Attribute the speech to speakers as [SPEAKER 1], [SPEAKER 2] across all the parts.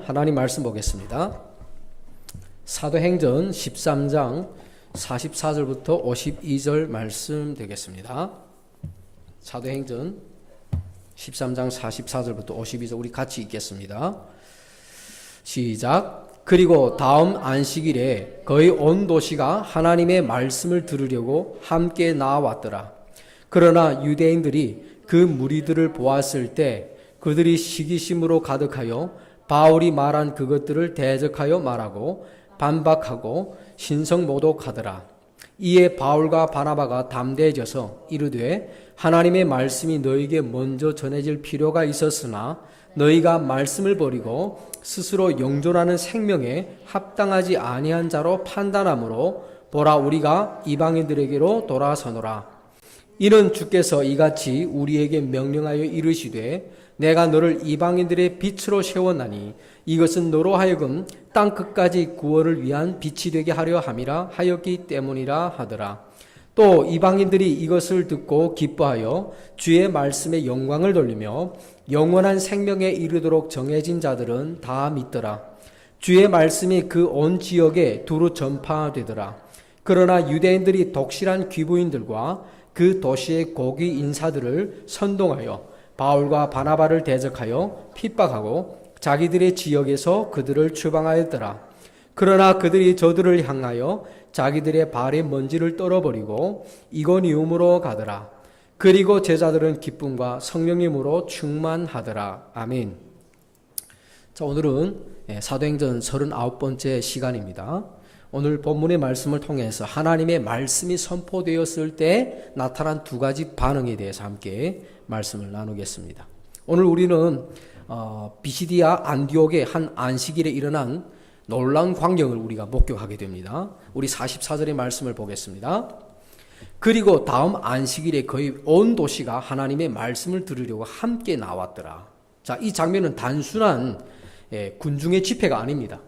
[SPEAKER 1] 하나님 말씀 보겠습니다. 사도행전 13장 44절부터 52절 말씀 되겠습니다. 사도행전 13장 44절부터 52절 우리 같이 읽겠습니다. 시작. 그리고 다음 안식일에 거의 온 도시가 하나님의 말씀을 들으려고 함께 나왔더라. 그러나 유대인들이 그 무리들을 보았을 때 그들이 시기심으로 가득하여 바울이 말한 그것들을 대적하여 말하고 반박하고 신성모독하더라. 이에 바울과 바나바가 담대해져서 이르되 하나님의 말씀이 너희에게 먼저 전해질 필요가 있었으나 너희가 말씀을 버리고 스스로 영존하는 생명에 합당하지 아니한 자로 판단하므로 보라 우리가 이방인들에게로 돌아서노라. 이는 주께서 이같이 우리에게 명령하여 이르시되 내가 너를 이방인들의 빛으로 세웠나니 이것은 너로 하여금 땅 끝까지 구원을 위한 빛이 되게 하려 함이라 하였기 때문이라 하더라. 또 이방인들이 이것을 듣고 기뻐하여 주의 말씀에 영광을 돌리며 영원한 생명에 이르도록 정해진 자들은 다 믿더라. 주의 말씀이 그 온 지역에 두루 전파되더라. 그러나 유대인들이 독실한 귀부인들과 그 도시의 고위 인사들을 선동하여 바울과 바나바를 대적하여 핍박하고 자기들의 지역에서 그들을 추방하였더라. 그러나 그들이 저들을 향하여 자기들의 발에 먼지를 떨어버리고 이고니움으로 가더라. 그리고 제자들은 기쁨과 성령님으로 충만하더라. 아멘. 자, 오늘은 사도행전 39번째 시간입니다. 오늘 본문의 말씀을 통해서 하나님의 말씀이 선포되었을 때 나타난 두 가지 반응에 대해서 함께 말씀을 나누겠습니다. 오늘 우리는 비시디아 안디옥의 한 안식일에 일어난 놀라운 광경을 우리가 목격하게 됩니다. 우리 44절의 말씀을 보겠습니다. 그리고 다음 안식일에 거의 온 도시가 하나님의 말씀을 들으려고 함께 나왔더라. 자, 이 장면은 단순한 군중의 집회가 아닙니다.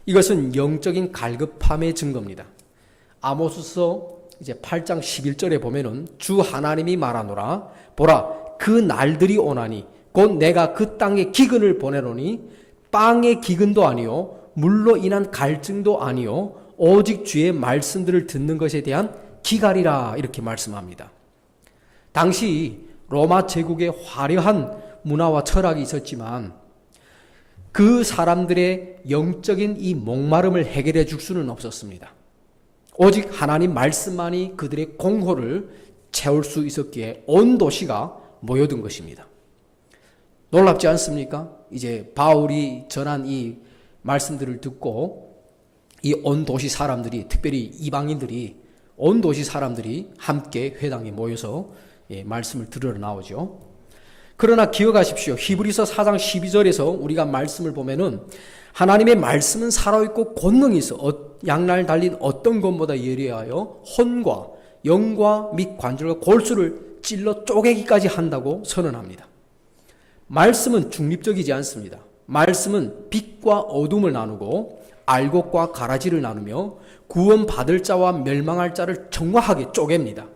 [SPEAKER 1] 이것은 영적인 갈급함의 증거입니다. 아모스서 이제 8장 11절에 보면은 주 하나님이 말하노라. 보라, 그 날들이 오나니 곧 내가 그 땅에 기근을 보내노니 빵의 기근도 아니요 물로 인한 갈증도 아니요 오직 주의 말씀들을 듣는 것에 대한 기갈이라 이렇게 말씀합니다. 당시 로마 제국에 화려한 문화와 철학이 있었지만 그 사람들의 영적인 이 목마름을 해결해 줄 수는 없었습니다. 오직 하나님 말씀만이 그들의 공허를 채울 수 있었기에 온 도시가 모여든 것입니다. 놀랍지 않습니까? 이제 바울이 전한 이 말씀들을 듣고 이 온 도시 사람들이, 특별히 이방인들이, 온 도시 사람들이 함께 회당에 모여서 말씀을 들으러 나오죠. 그러나 기억하십시오. 히브리서 4장 12절에서 우리가 말씀을 보면은 하나님의 말씀은 살아있고 권능이 있어 양날 달린 어떤 것보다 예리하여 혼과 영과 및 관절과 골수를 찔러 쪼개기까지 한다고 선언합니다. 말씀은 중립적이지 않습니다. 말씀은 빛과 어둠을 나누고 알곡과 가라지를 나누며 구원받을 자와 멸망할 자를 정확하게 쪼갭니다.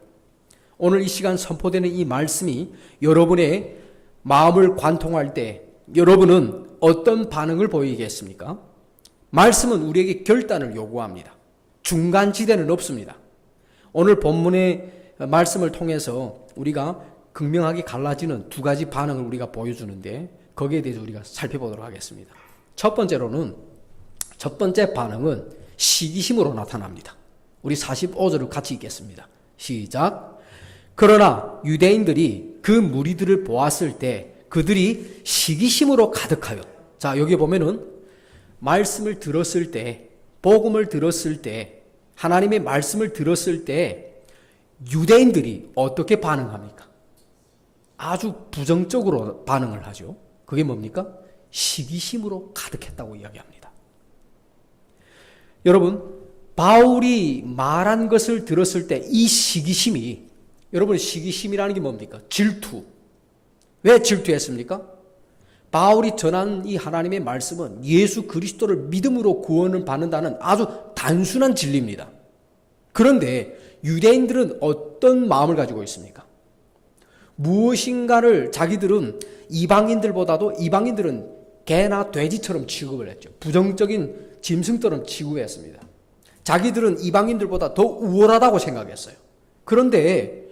[SPEAKER 1] 오늘 이 시간 선포되는 이 말씀이 여러분의 마음을 관통할 때 여러분은 어떤 반응을 보이겠습니까? 말씀은 우리에게 결단을 요구합니다. 중간지대는 없습니다. 오늘 본문의 말씀을 통해서 우리가 극명하게 갈라지는 두 가지 반응을 우리가 보여주는데 거기에 대해서 우리가 살펴보도록 하겠습니다. 첫 번째 반응은 시기심으로 나타납니다. 우리 45절을 같이 읽겠습니다. 시작. 그러나 유대인들이 그 무리들을 보았을 때 그들이 시기심으로 가득하여. 자, 여기 보면은 말씀을 들었을 때, 복음을 들었을 때, 하나님의 말씀을 들었을 때 유대인들이 어떻게 반응합니까? 아주 부정적으로 반응을 하죠. 그게 뭡니까? 시기심으로 가득했다고 이야기합니다. 여러분, 바울이 말한 것을 들었을 때 이 시기심이, 여러분 시기심이라는 게 뭡니까? 질투. 왜 질투했습니까? 바울이 전한 이 하나님의 말씀은 예수 그리스도를 믿음으로 구원을 받는다는 아주 단순한 진리입니다. 그런데 유대인들은 어떤 마음을 가지고 있습니까? 무엇인가를 자기들은 이방인들은 개나 돼지처럼 취급을 했죠. 부정적인 짐승처럼 취급했습니다. 자기들은 이방인들보다 더 우월하다고 생각했어요. 그런데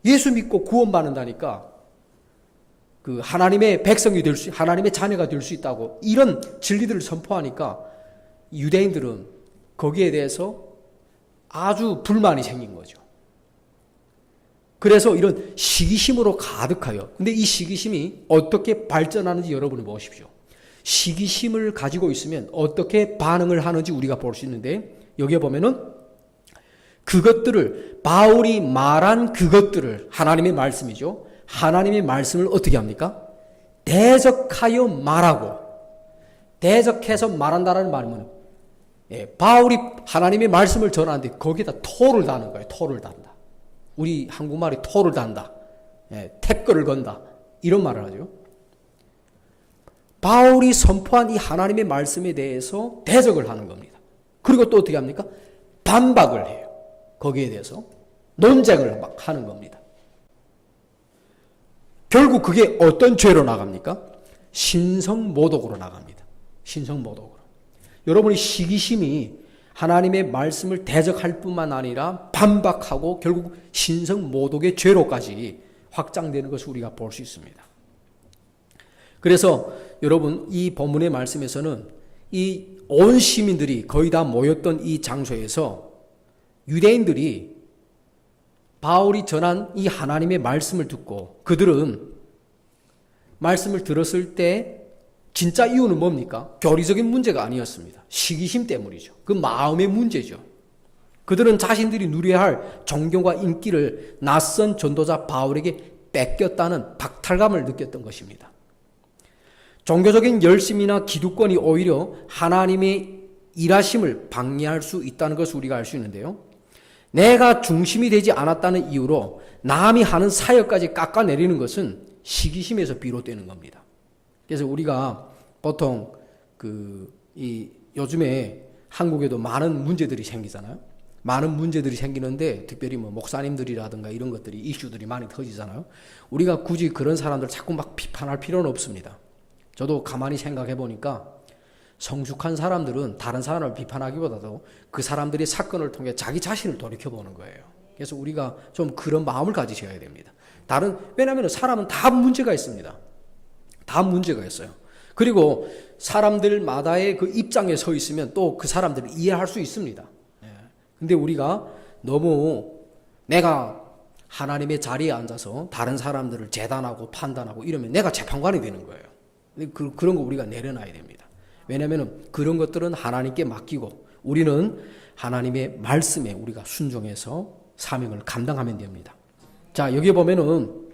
[SPEAKER 1] 예수 믿고 구원받는다니까 그 하나님의 백성이 될 수, 하나님의 자녀가 될 수 있다고 이런 진리들을 선포하니까 유대인들은 거기에 대해서 아주 불만이 생긴 거죠. 그래서 이런 시기심으로 가득하여, 근데 이 시기심이 어떻게 발전하는지 여러분이 보십시오. 시기심을 가지고 있으면 어떻게 반응을 하는지 우리가 볼 수 있는데, 여기에 보면은 그것들을, 바울이 말한 그것들을, 하나님의 말씀이죠. 하나님의 말씀을 어떻게 합니까? 대적하여 말하고, 대적해서 말한다라는 말이면, 바울이 하나님의 말씀을 전하는데 거기에다 토를 다는 거예요. 토를 단다. 우리 한국말이 토를 단다. 태클을 건다. 이런 말을 하죠. 바울이 선포한 이 하나님의 말씀에 대해서 대적을 하는 겁니다. 그리고 또 어떻게 합니까? 반박을 해요. 거기에 대해서 논쟁을 막 하는 겁니다. 결국 그게 어떤 죄로 나갑니까? 신성모독으로 나갑니다. 신성모독으로. 여러분의 시기심이 하나님의 말씀을 대적할 뿐만 아니라 반박하고 결국 신성모독의 죄로까지 확장되는 것을 우리가 볼 수 있습니다. 그래서 여러분 이 본문의 말씀에서는 이 온 시민들이 거의 다 모였던 이 장소에서 유대인들이 바울이 전한 이 하나님의 말씀을 듣고 그들은 말씀을 들었을 때 진짜 이유는 뭡니까? 교리적인 문제가 아니었습니다. 시기심 때문이죠. 그 마음의 문제죠. 그들은 자신들이 누려야 할 존경과 인기를 낯선 전도자 바울에게 뺏겼다는 박탈감을 느꼈던 것입니다. 종교적인 열심이나 기득권이 오히려 하나님의 일하심을 방해할 수 있다는 것을 우리가 알 수 있는데요. 내가 중심이 되지 않았다는 이유로 남이 하는 사역까지 깎아내리는 것은 시기심에서 비롯되는 겁니다. 그래서 우리가 보통 요즘에 한국에도 많은 문제들이 생기잖아요. 많은 문제들이 생기는데 특별히 뭐 목사님들이라든가 이런 것들이 이슈들이 많이 터지잖아요. 우리가 굳이 그런 사람들 자꾸 막 비판할 필요는 없습니다. 저도 가만히 생각해 보니까 성숙한 사람들은 다른 사람을 비판하기보다도 그 사람들의 사건을 통해 자기 자신을 돌이켜보는 거예요. 그래서 우리가 좀 그런 마음을 가지셔야 됩니다. 왜냐하면 사람은 다 문제가 있습니다. 다 문제가 있어요. 그리고 사람들마다의 그 입장에 서 있으면 또 그 사람들을 이해할 수 있습니다. 근데 우리가 너무 내가 하나님의 자리에 앉아서 다른 사람들을 재단하고 판단하고 이러면 내가 재판관이 되는 거예요. 그런 거 우리가 내려놔야 됩니다. 왜냐하면 그런 것들은 하나님께 맡기고 우리는 하나님의 말씀에 우리가 순종해서 사명을 감당하면 됩니다. 자, 여기 보면은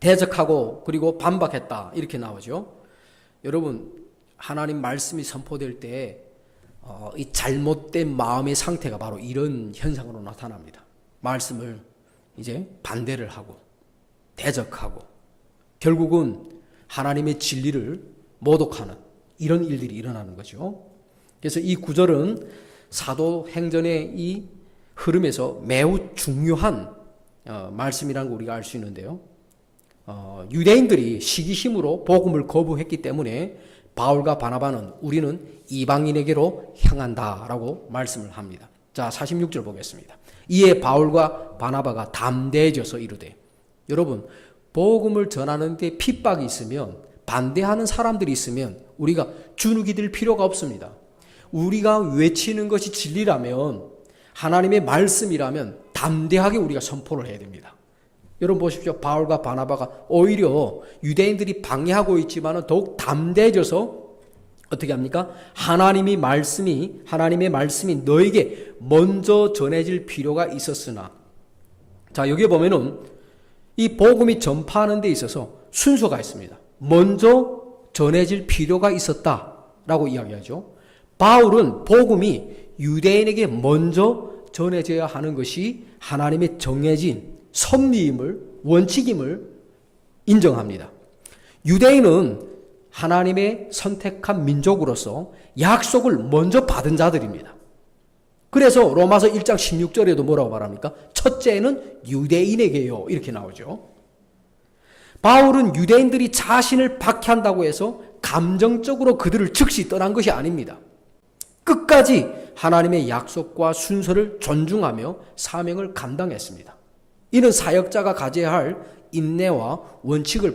[SPEAKER 1] 대적하고 그리고 반박했다 이렇게 나오죠. 여러분 하나님 말씀이 선포될 때 이 잘못된 마음의 상태가 바로 이런 현상으로 나타납니다. 말씀을 이제 반대를 하고 대적하고 결국은 하나님의 진리를 모독하는 이런 일들이 일어나는 거죠. 그래서 이 구절은 사도행전의 이 흐름에서 매우 중요한 말씀이라는 걸 우리가 알 수 있는데요. 유대인들이 시기심으로 복음을 거부했기 때문에 바울과 바나바는 우리는 이방인에게로 향한다라고 말씀을 합니다. 자, 46절 보겠습니다. 이에 바울과 바나바가 담대해져서 이르되, 여러분 복음을 전하는 데 핍박이 있으면 반대하는 사람들이 있으면 우리가 주눅이 들 필요가 없습니다. 우리가 외치는 것이 진리라면 하나님의 말씀이라면 담대하게 우리가 선포를 해야 됩니다. 여러분 보십시오. 바울과 바나바가 오히려 유대인들이 방해하고 있지만 더욱 담대해져서 어떻게 합니까? 하나님의 말씀이 너에게 먼저 전해질 필요가 있었으나, 자 여기에 보면은 이 복음이 전파하는 데 있어서 순서가 있습니다. 먼저 전해질 필요가 있었다라고 이야기하죠. 바울은 복음이 유대인에게 먼저 전해져야 하는 것이 하나님의 정해진 섭리임을, 원칙임을 인정합니다. 유대인은 하나님의 선택한 민족으로서 약속을 먼저 받은 자들입니다. 그래서 로마서 1장 16절에도 뭐라고 말합니까? 첫째는 유대인에게요. 이렇게 나오죠. 바울은 유대인들이 자신을 박해한다고 해서 감정적으로 그들을 즉시 떠난 것이 아닙니다. 끝까지 하나님의 약속과 순서를 존중하며 사명을 감당했습니다. 이는 사역자가 가져야 할 인내와 원칙을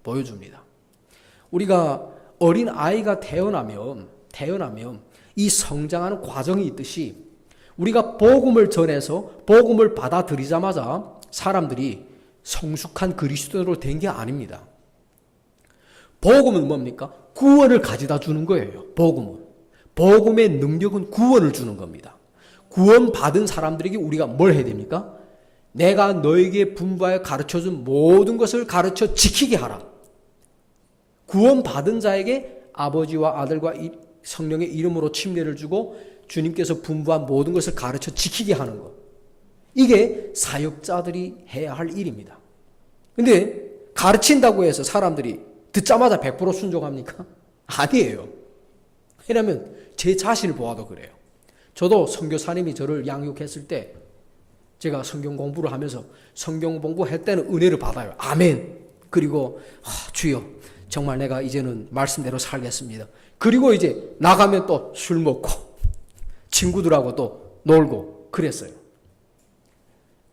[SPEAKER 1] 보여줍니다. 우리가 어린 아이가 태어나면 이 성장하는 과정이 있듯이 우리가 복음을 전해서 복음을 받아들이자마자 사람들이 성숙한 그리스도인으로 된 게 아닙니다. 복음은 뭡니까? 구원을 가져다 주는 거예요. 복음의 능력은 구원을 주는 겁니다. 구원 받은 사람들에게 우리가 뭘 해야 됩니까? 내가 너에게 분부하여 가르쳐준 모든 것을 가르쳐 지키게 하라. 구원 받은 자에게 아버지와 아들과 성령의 이름으로 침례를 주고 주님께서 분부한 모든 것을 가르쳐 지키게 하는 것. 이게 사역자들이 해야 할 일입니다. 근데 가르친다고 해서 사람들이 듣자마자 100% 순종합니까? 아니에요. 왜냐하면 제 자신을 보아도 그래요. 저도 선교사님이 저를 양육했을 때 제가 성경 공부를 하면서 성경 공부할 때는 은혜를 받아요. 아멘. 그리고 주여 정말 내가 이제는 말씀대로 살겠습니다. 그리고 이제 나가면 또 술 먹고 친구들하고 또 놀고 그랬어요.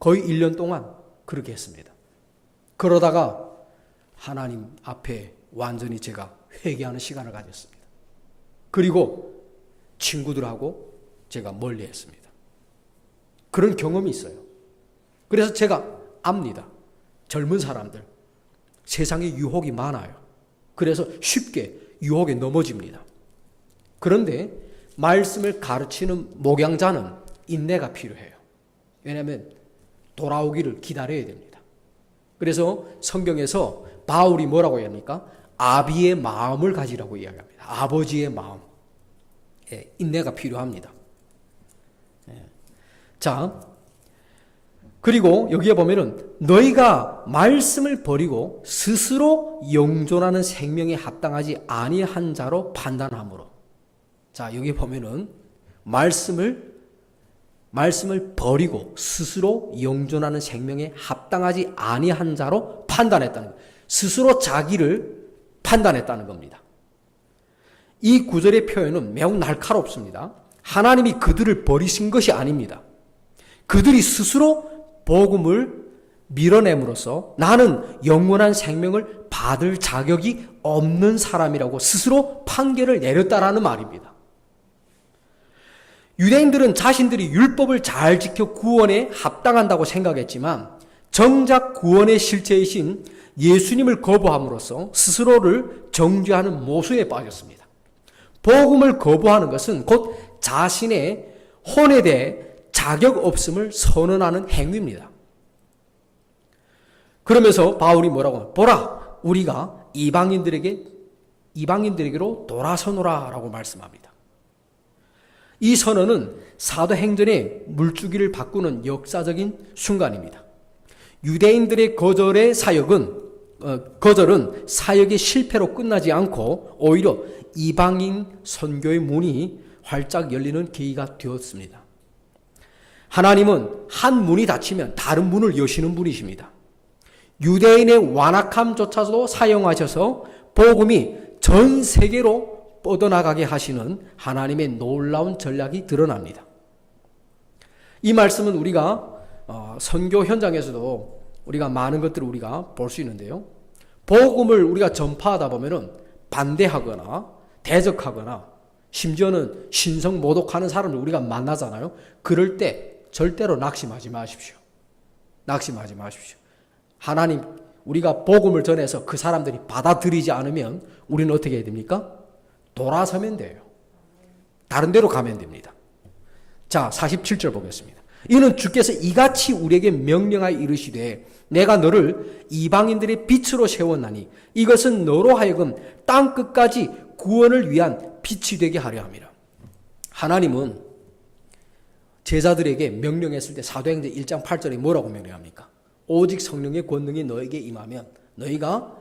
[SPEAKER 1] 거의 1년 동안 그렇게 했습니다. 그러다가 하나님 앞에 완전히 제가 회개하는 시간을 가졌습니다. 그리고 친구들하고 제가 멀리 했습니다. 그런 경험이 있어요. 그래서 제가 압니다. 젊은 사람들, 세상에 유혹이 많아요. 그래서 쉽게 유혹에 넘어집니다. 그런데 말씀을 가르치는 목양자는 인내가 필요해요. 왜냐하면 돌아오기를 기다려야 됩니다. 그래서 성경에서 바울이 뭐라고 합니까? 아비의 마음을 가지라고 이야기합니다. 아버지의 마음. 인내가 필요합니다. 자, 그리고 여기에 보면은 너희가 말씀을 버리고 스스로 영존하는 생명에 합당하지 아니한 자로 판단함으로. 자, 여기 보면은 말씀을 버리고 스스로 영존하는 생명에 합당하지 아니한 자로 판단했다는 거예요. 스스로 자기를 판단했다는 겁니다. 이 구절의 표현은 매우 날카롭습니다. 하나님이 그들을 버리신 것이 아닙니다. 그들이 스스로 복음을 밀어냄으로써 나는 영원한 생명을 받을 자격이 없는 사람이라고 스스로 판결을 내렸다라는 말입니다. 유대인들은 자신들이 율법을 잘 지켜 구원에 합당한다고 생각했지만 정작 구원의 실체이신 예수님을 거부함으로써 스스로를 정죄하는 모순에 빠졌습니다. 복음을 거부하는 것은 곧 자신의 혼에 대해 자격 없음을 선언하는 행위입니다. 그러면서 바울이 뭐라고? 보라, 우리가 이방인들에게로 돌아서노라 라고 말씀합니다. 이 선언은 사도행전의 물주기를 바꾸는 역사적인 순간입니다. 유대인들의 거절은 사역의 실패로 끝나지 않고 오히려 이방인 선교의 문이 활짝 열리는 계기가 되었습니다. 하나님은 한 문이 닫히면 다른 문을 여시는 분이십니다. 유대인의 완악함조차도 사용하셔서 복음이 전 세계로 뻗어나가게 하시는 하나님의 놀라운 전략이 드러납니다. 이 말씀은 우리가 선교 현장에서도 우리가 많은 것들을 우리가 볼 수 있는데요. 복음을 우리가 전파하다 보면은 반대하거나 대적하거나 심지어는 신성 모독하는 사람을 우리가 만나잖아요. 그럴 때 절대로 낙심하지 마십시오. 낙심하지 마십시오. 하나님, 우리가 복음을 전해서 그 사람들이 받아들이지 않으면 우리는 어떻게 해야 됩니까? 돌아서면 돼요. 다른 데로 가면 됩니다. 자, 47절 보겠습니다. 이는 주께서 이같이 우리에게 명령하여 이르시되 내가 너를 이방인들의 빛으로 세웠나니 이것은 너로 하여금 땅 끝까지 구원을 위한 빛이 되게 하려 함이라. 하나님은 제자들에게 명령했을 때 사도행전 1장 8절에 뭐라고 명령합니까? 오직 성령의 권능이 너에게 임하면 너희가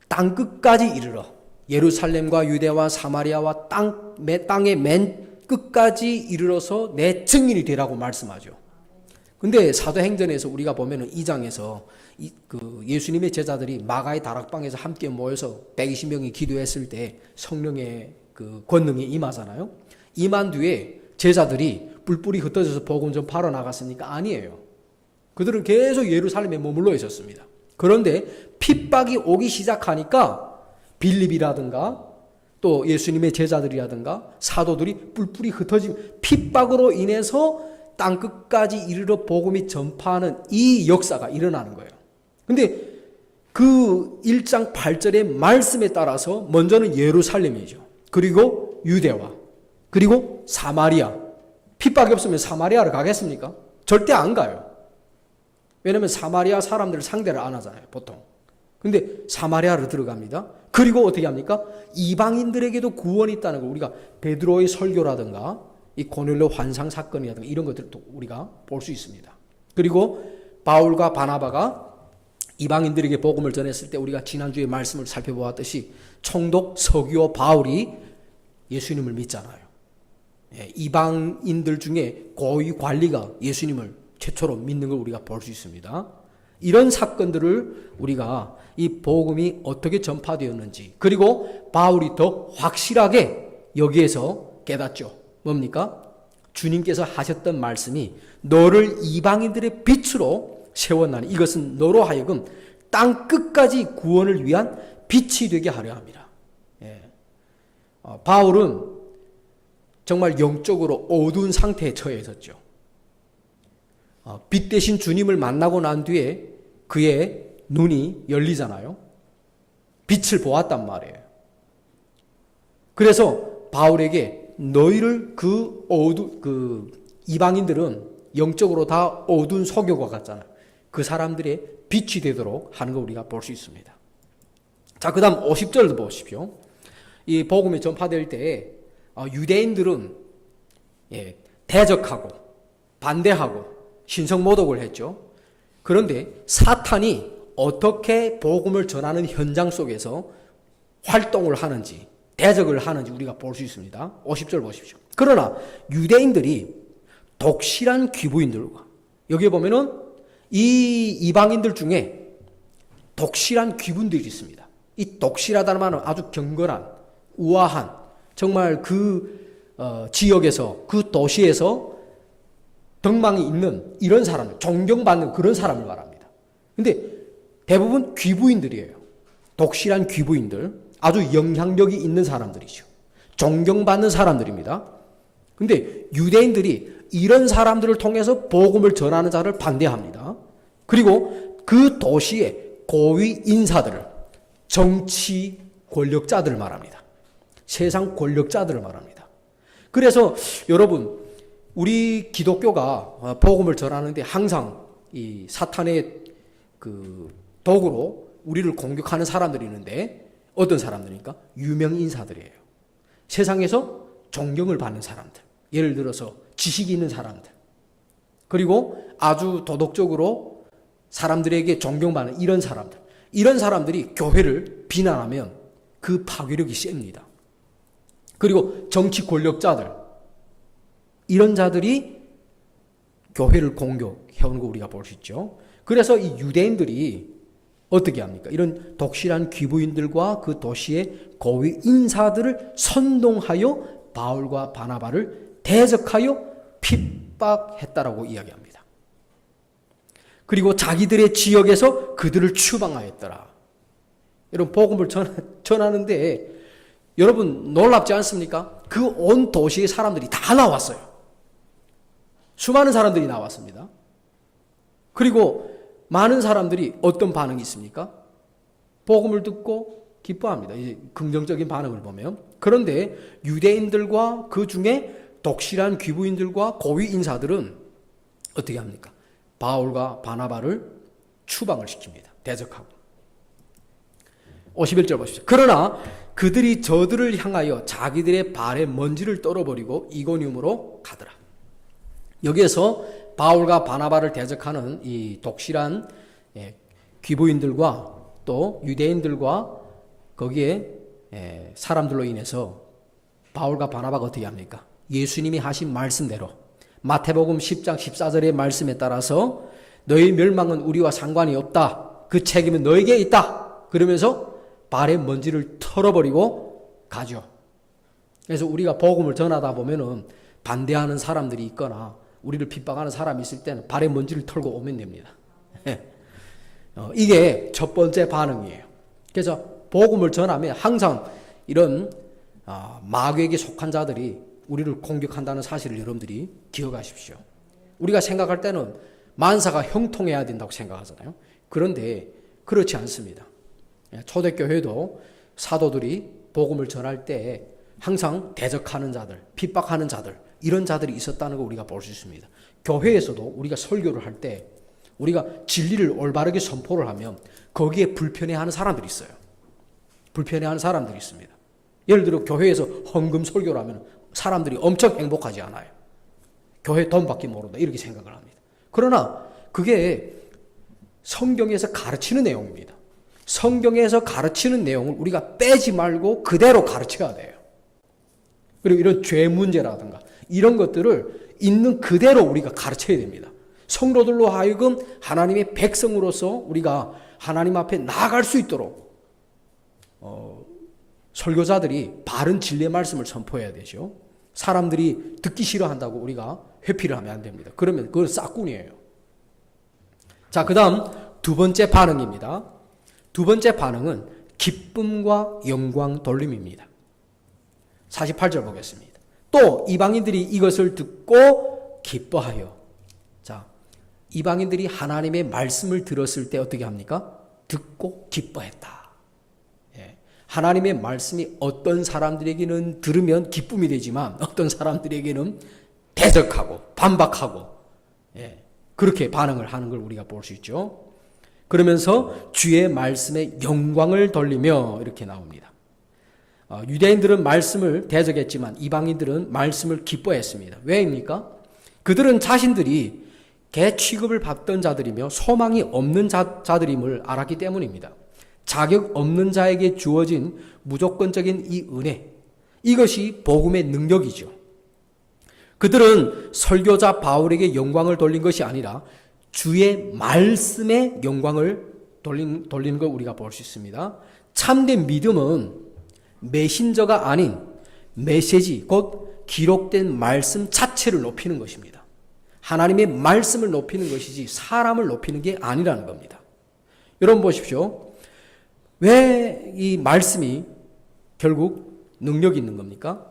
[SPEAKER 1] 땅 끝까지 이르러 예루살렘과 유대와 사마리아와 땅의 맨 끝까지 이르러서 내 증인이 되라고 말씀하죠. 근데 사도행전에서 우리가 보면은 2장에서 예수님의 제자들이 마가의 다락방에서 함께 모여서 120명이 기도했을 때 성령의 그 권능이 임하잖아요. 임한 뒤에 제자들이 뿔뿔이 흩어져서 복음 좀 팔아 나갔습니까? 아니에요. 그들은 계속 예루살렘에 머물러 있었습니다. 그런데 핍박이 오기 시작하니까 빌립이라든가 또 예수님의 제자들이라든가 사도들이 뿔뿔이 흩어진 핍박으로 인해서 땅끝까지 이르러 복음이 전파하는 이 역사가 일어나는 거예요. 근데 그 1장 8절의 말씀에 따라서 먼저는 예루살렘이죠. 그리고 유대와 그리고 사마리아. 핍박이 없으면 사마리아를 가겠습니까? 절대 안 가요. 왜냐하면 사마리아 사람들 상대를 안 하잖아요, 보통. 근데 사마리아로 들어갑니다. 그리고 어떻게 합니까? 이방인들에게도 구원이 있다는 걸 우리가 베드로의 설교라든가 이 고넬료 환상 사건이라든가 이런 것들도 우리가 볼 수 있습니다. 그리고 바울과 바나바가 이방인들에게 복음을 전했을 때 우리가 지난주에 말씀을 살펴보았듯이 총독 서기오 바울이 예수님을 믿잖아요. 이방인들 중에 고위 관리가 예수님을 최초로 믿는 걸 우리가 볼 수 있습니다. 이런 사건들을 우리가 이 복음이 어떻게 전파되었는지 그리고 바울이 더 확실하게 여기에서 깨닫죠. 뭡니까? 주님께서 하셨던 말씀이 너를 이방인들의 빛으로 세웠나니 이것은 너로 하여금 땅 끝까지 구원을 위한 빛이 되게 하려 합니다. 바울은 정말 영적으로 어두운 상태에 처해 있었죠. 빛 대신 주님을 만나고 난 뒤에 그의 눈이 열리잖아요. 빛을 보았단 말이에요. 그래서 바울에게 너희를 이방인들은 영적으로 다 어두운 소교과 같잖아요. 그 사람들의 빛이 되도록 하는 걸 우리가 볼 수 있습니다. 자, 그 다음 50절도 보십시오. 이 복음이 전파될 때 유대인들은 대적하고 반대하고 신성모독을 했죠. 그런데 사탄이 어떻게 복음을 전하는 현장 속에서 활동을 하는지 대적을 하는지 우리가 볼 수 있습니다. 50절 보십시오. 그러나 유대인들이 독실한 귀부인들과 여기에 보면은 이 이방인들 중에 독실한 귀부인들이 있습니다. 이 독실하다는 말은 아주 경건한 우아한 정말 그 지역에서 그 도시에서 덕망이 있는 이런 사람, 존경받는 그런 사람을 말합니다. 근데 대부분 귀부인들이에요. 독실한 귀부인들, 아주 영향력이 있는 사람들이죠. 존경받는 사람들입니다. 근데 유대인들이 이런 사람들을 통해서 복음을 전하는 자를 반대합니다. 그리고 그 도시의 고위 인사들을 정치 권력자들을 말합니다. 세상 권력자들을 말합니다. 그래서 여러분 우리 기독교가 복음을 전하는데 항상 이 사탄의 그 도구로 우리를 공격하는 사람들이 있는데 어떤 사람들입니까? 유명 인사들이에요. 세상에서 존경을 받는 사람들. 예를 들어서 지식이 있는 사람들. 그리고 아주 도덕적으로 사람들에게 존경받는 이런 사람들. 이런 사람들이 교회를 비난하면 그 파괴력이 셉니다. 그리고 정치 권력자들. 이런 자들이 교회를 공격해오는 거 우리가 볼 수 있죠. 그래서 이 유대인들이 어떻게 합니까? 이런 독실한 귀부인들과 그 도시의 고위 인사들을 선동하여 바울과 바나바를 대적하여 핍박했다라고 이야기합니다. 그리고 자기들의 지역에서 그들을 추방하였더라. 이런 복음을 전하는데 여러분 놀랍지 않습니까? 그 온 도시의 사람들이 다 나왔어요. 수많은 사람들이 나왔습니다. 그리고 많은 사람들이 어떤 반응이 있습니까? 복음을 듣고 기뻐합니다. 이제 긍정적인 반응을 보면. 그런데 유대인들과 그 중에 독실한 귀부인들과 고위 인사들은 어떻게 합니까? 바울과 바나바를 추방을 시킵니다. 대적하고. 51절 보십시오. 그러나 그들이 저들을 향하여 자기들의 발에 먼지를 떨어버리고 이고니움으로 가더라. 여기에서 바울과 바나바를 대적하는 이 독실한 귀부인들과 또 유대인들과 거기에 사람들로 인해서 바울과 바나바가 어떻게 합니까? 예수님이 하신 말씀대로 마태복음 10장 14절의 말씀에 따라서 너희 멸망은 우리와 상관이 없다. 그 책임은 너에게 있다. 그러면서 발의 먼지를 털어버리고 가죠. 그래서 우리가 복음을 전하다 보면은 반대하는 사람들이 있거나 우리를 핍박하는 사람이 있을 때는 발의 먼지를 털고 오면 됩니다. 이게 첫 번째 반응이에요. 그래서 복음을 전하면 항상 이런 마귀에게 속한 자들이 우리를 공격한다는 사실을 여러분들이 기억하십시오. 우리가 생각할 때는 만사가 형통해야 된다고 생각하잖아요. 그런데 그렇지 않습니다. 초대교회도 사도들이 복음을 전할 때 항상 대적하는 자들, 핍박하는 자들, 이런 자들이 있었다는 걸 우리가 볼 수 있습니다. 교회에서도 우리가 설교를 할 때 우리가 진리를 올바르게 선포를 하면 거기에 불편해하는 사람들이 있어요. 불편해하는 사람들이 있습니다. 예를 들어 교회에서 헌금 설교를 하면 사람들이 엄청 행복하지 않아요. 교회 돈 받기 모른다 이렇게 생각을 합니다. 그러나 그게 성경에서 가르치는 내용입니다. 성경에서 가르치는 내용을 우리가 빼지 말고 그대로 가르쳐야 돼요. 그리고 이런 죄 문제라든가 이런 것들을 있는 그대로 우리가 가르쳐야 됩니다. 성도들로 하여금 하나님의 백성으로서 우리가 하나님 앞에 나아갈 수 있도록 설교자들이 바른 진리의 말씀을 선포해야 되죠. 사람들이 듣기 싫어한다고 우리가 회피를 하면 안 됩니다. 그러면 그건 싹군이에요. 자, 그 다음 두 번째 반응입니다. 두 번째 반응은 기쁨과 영광 돌림입니다. 48절 보겠습니다. 또 이방인들이 이것을 듣고 기뻐하여. 자, 이방인들이 하나님의 말씀을 들었을 때 어떻게 합니까? 듣고 기뻐했다. 하나님의 말씀이 어떤 사람들에게는 들으면 기쁨이 되지만 어떤 사람들에게는 대적하고 반박하고 그렇게 반응을 하는 걸 우리가 볼 수 있죠. 그러면서 주의 말씀에 영광을 돌리며 이렇게 나옵니다. 유대인들은 말씀을 대적했지만 이방인들은 말씀을 기뻐했습니다. 왜입니까? 그들은 자신들이 개 취급을 받던 자들이며 소망이 없는 자들임을 알았기 때문입니다. 자격 없는 자에게 주어진 무조건적인 이 은혜, 이것이 복음의 능력이죠. 그들은 설교자 바울에게 영광을 돌린 것이 아니라 주의 말씀에 영광을 돌리는 걸 우리가 볼 수 있습니다. 참된 믿음은 메신저가 아닌 메시지, 곧 기록된 말씀 자체를 높이는 것입니다. 하나님의 말씀을 높이는 것이지 사람을 높이는 게 아니라는 겁니다. 여러분 보십시오. 왜 이 말씀이 결국 능력이 있는 겁니까?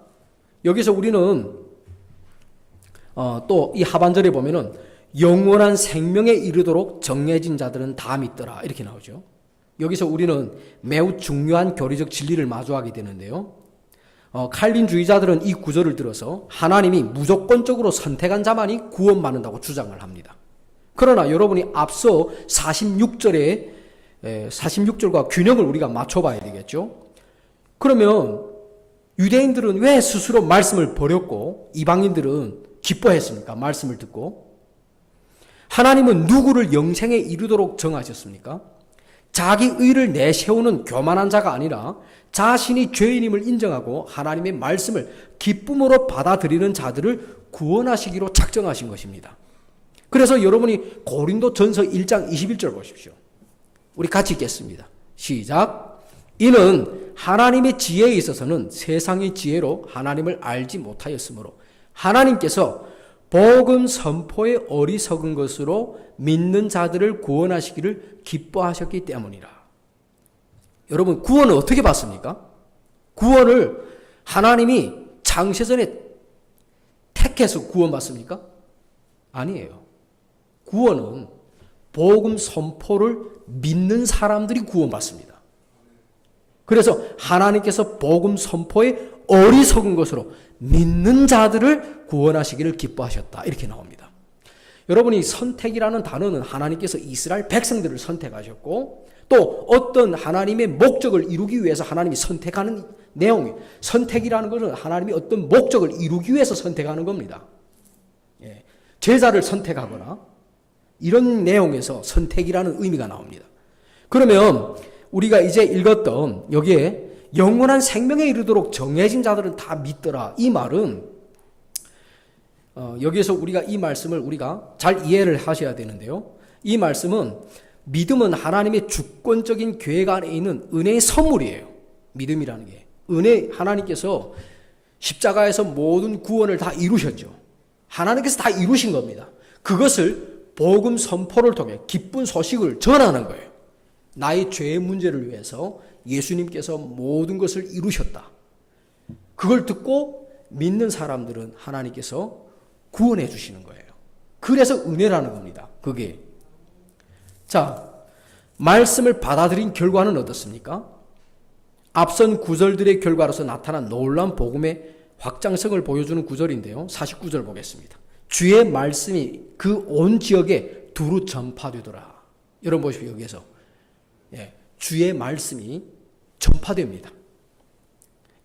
[SPEAKER 1] 여기서 우리는 또 이 하반절에 보면은 영원한 생명에 이르도록 정해진 자들은 다 믿더라 이렇게 나오죠. 여기서 우리는 매우 중요한 교리적 진리를 마주하게 되는데요. 칼빈주의자들은 이 구절을 들어서 하나님이 무조건적으로 선택한 자만이 구원받는다고 주장을 합니다. 그러나 여러분이 앞서 46절과 균형을 우리가 맞춰봐야 되겠죠. 그러면 유대인들은 왜 스스로 말씀을 버렸고 이방인들은 기뻐했습니까? 말씀을 듣고. 하나님은 누구를 영생에 이르도록 정하셨습니까? 자기 의를 내세우는 교만한 자가 아니라 자신이 죄인임을 인정하고 하나님의 말씀을 기쁨으로 받아들이는 자들을 구원하시기로 작정하신 것입니다. 그래서 여러분이 고린도전서 1장 21절 보십시오. 우리 같이 읽겠습니다. 시작. 이는 하나님의 지혜에 있어서는 세상의 지혜로 하나님을 알지 못하였으므로 하나님께서 복음 선포에 어리석은 것으로 믿는 자들을 구원하시기를 기뻐하셨기 때문이라. 여러분, 구원을 어떻게 받습니까? 구원을 하나님이 창세전에 택해서 구원받습니까? 아니에요. 구원은 복음 선포를 믿는 사람들이 구원받습니다. 그래서 하나님께서 복음 선포에 어리석은 것으로 믿는 자들을 구원하시기를 기뻐하셨다. 이렇게 나옵니다. 여러분이 선택이라는 단어는 하나님께서 이스라엘 백성들을 선택하셨고 또 어떤 하나님의 목적을 이루기 위해서 하나님이 선택하는 내용이 선택이라는 것은 하나님이 어떤 목적을 이루기 위해서 선택하는 겁니다. 제자를 선택하거나 이런 내용에서 선택이라는 의미가 나옵니다. 그러면 우리가 이제 읽었던 여기에 영원한 생명에 이르도록 정해진 자들은 다 믿더라. 이 말은 여기에서 우리가 이 말씀을 우리가 잘 이해를 하셔야 되는데요. 이 말씀은 믿음은 하나님의 주권적인 계획 안에 있는 은혜의 선물이에요. 믿음이라는 게. 하나님께서 십자가에서 모든 구원을 다 이루셨죠. 하나님께서 다 이루신 겁니다. 그것을 복음 선포를 통해 기쁜 소식을 전하는 거예요. 나의 죄의 문제를 위해서 예수님께서 모든 것을 이루셨다. 그걸 듣고 믿는 사람들은 하나님께서 구원해 주시는 거예요. 그래서 은혜라는 겁니다. 그게. 자, 말씀을 받아들인 결과는 어떻습니까? 앞선 구절들의 결과로서 나타난 놀라운 복음의 확장성을 보여주는 구절인데요. 49절 보겠습니다. 주의 말씀이 그 온 지역에 두루 전파되더라. 여러분 보십시오. 여기에서 주의 말씀이 전파됩니다.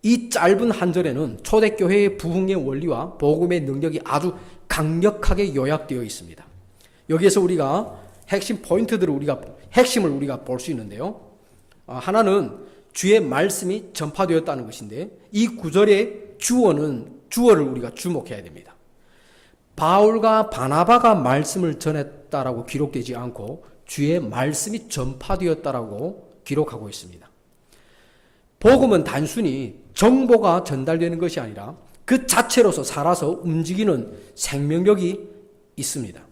[SPEAKER 1] 이 짧은 한 절에는 초대교회의 부흥의 원리와 복음의 능력이 아주 강력하게 요약되어 있습니다. 여기에서 우리가 핵심 포인트들을 핵심을 우리가 볼 수 있는데요. 하나는 주의 말씀이 전파되었다는 것인데, 이 구절의 주어를 우리가 주목해야 됩니다. 바울과 바나바가 말씀을 전했다라고 기록되지 않고 주의 말씀이 전파되었다라고 기록하고 있습니다. 복음은 단순히 정보가 전달되는 것이 아니라 그 자체로서 살아서 움직이는 생명력이 있습니다.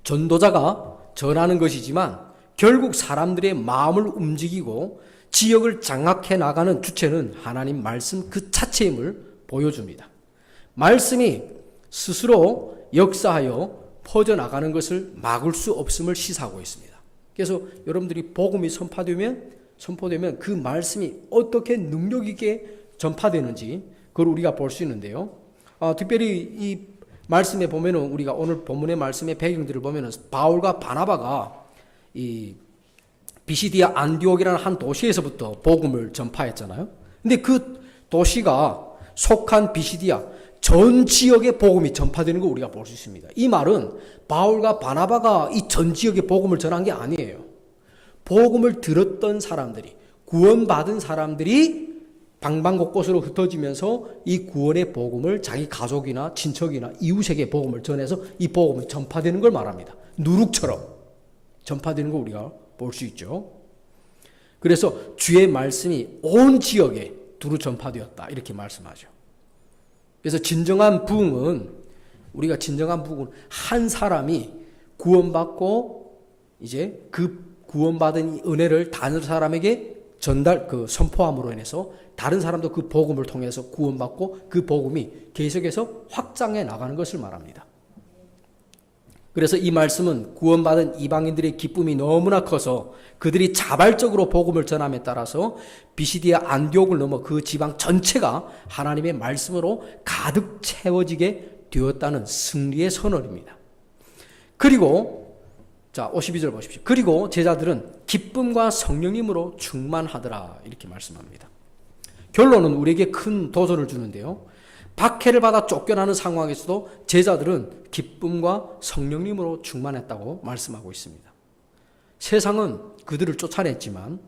[SPEAKER 1] 전도자가 전하는 것이지만 결국 사람들의 마음을 움직이고 지역을 장악해 나가는 주체는 하나님 말씀 그 자체임을 보여줍니다. 말씀이 스스로 역사하여 퍼져나가는 것을 막을 수 없음을 시사하고 있습니다. 그래서 여러분들이 복음이 선포되면 그 말씀이 어떻게 능력 있게 전파되는지 그걸 우리가 볼 수 있는데요. 특별히 이 말씀에 보면은 우리가 오늘 본문의 말씀의 배경들을 보면은 바울과 바나바가 이 비시디아 안디옥이라는 한 도시에서부터 복음을 전파했잖아요. 근데 그 도시가 속한 비시디아 전 지역의 복음이 전파되는 걸 우리가 볼 수 있습니다. 이 말은 바울과 바나바가 이 전 지역의 복음을 전한 게 아니에요. 복음을 들었던 사람들이, 구원받은 사람들이 방방곳곳으로 흩어지면서 이 구원의 복음을 자기 가족이나 친척이나 이웃에게 복음을 전해서 이 복음이 전파되는 걸 말합니다. 누룩처럼 전파되는 걸 우리가 볼 수 있죠. 그래서 주의 말씀이 온 지역에 두루 전파되었다 이렇게 말씀하죠. 그래서 우리가 진정한 부흥은 한 사람이 구원받고 이제 그 구원받은 이 은혜를 다른 사람에게 선포함으로 인해서 다른 사람도 그 복음을 통해서 구원받고 그 복음이 계속해서 확장해 나가는 것을 말합니다. 그래서 이 말씀은 구원받은 이방인들의 기쁨이 너무나 커서 그들이 자발적으로 복음을 전함에 따라서 비시디아 안디옥을 넘어 그 지방 전체가 하나님의 말씀으로 가득 채워지게 되었다는 승리의 선언입니다. 그리고 52절 보십시오. 그리고 제자들은 기쁨과 성령님으로 충만하더라 이렇게 말씀합니다. 결론은 우리에게 큰 도전을 주는데요. 박해를 받아 쫓겨나는 상황에서도 제자들은 기쁨과 성령님으로 충만했다고 말씀하고 있습니다. 세상은 그들을 쫓아냈지만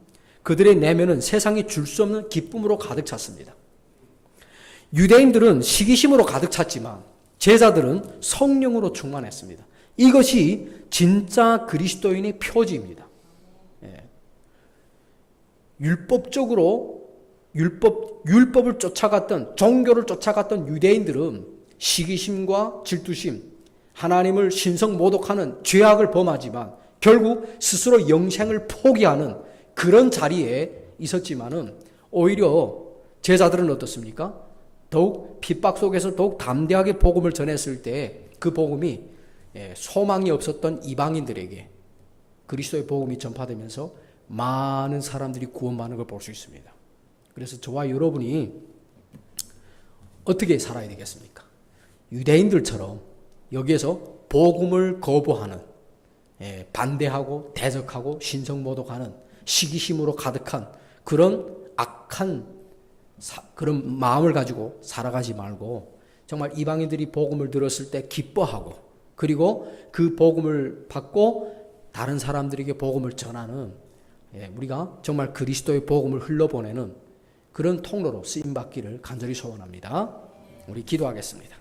[SPEAKER 1] 그들의 내면은 세상이 줄 수 없는 기쁨으로 가득 찼습니다. 유대인들은 시기심으로 가득 찼지만 제자들은 성령으로 충만했습니다. 이것이 진짜 그리스도인의 표지입니다. 율법을 쫓아갔던, 종교를 쫓아갔던 유대인들은 시기심과 질투심, 하나님을 신성 모독하는 죄악을 범하지만 결국 스스로 영생을 포기하는 그런 자리에 있었지만은 오히려 제자들은 어떻습니까? 더욱 핍박 속에서 더욱 담대하게 복음을 전했을 때 그 복음이 소망이 없었던 이방인들에게 그리스도의 복음이 전파되면서 많은 사람들이 구원받는 걸 볼 수 있습니다. 그래서 저와 여러분이 어떻게 살아야 되겠습니까? 유대인들처럼 여기에서 복음을 거부하는, 반대하고 대적하고 신성모독하는 시기심으로 가득한 그런 악한 그런 마음을 가지고 살아가지 말고 정말 이방인들이 복음을 들었을 때 기뻐하고 그리고 그 복음을 받고 다른 사람들에게 복음을 전하는, 우리가 정말 그리스도의 복음을 흘러보내는 그런 통로로 쓰임받기를 간절히 소원합니다. 우리 기도하겠습니다.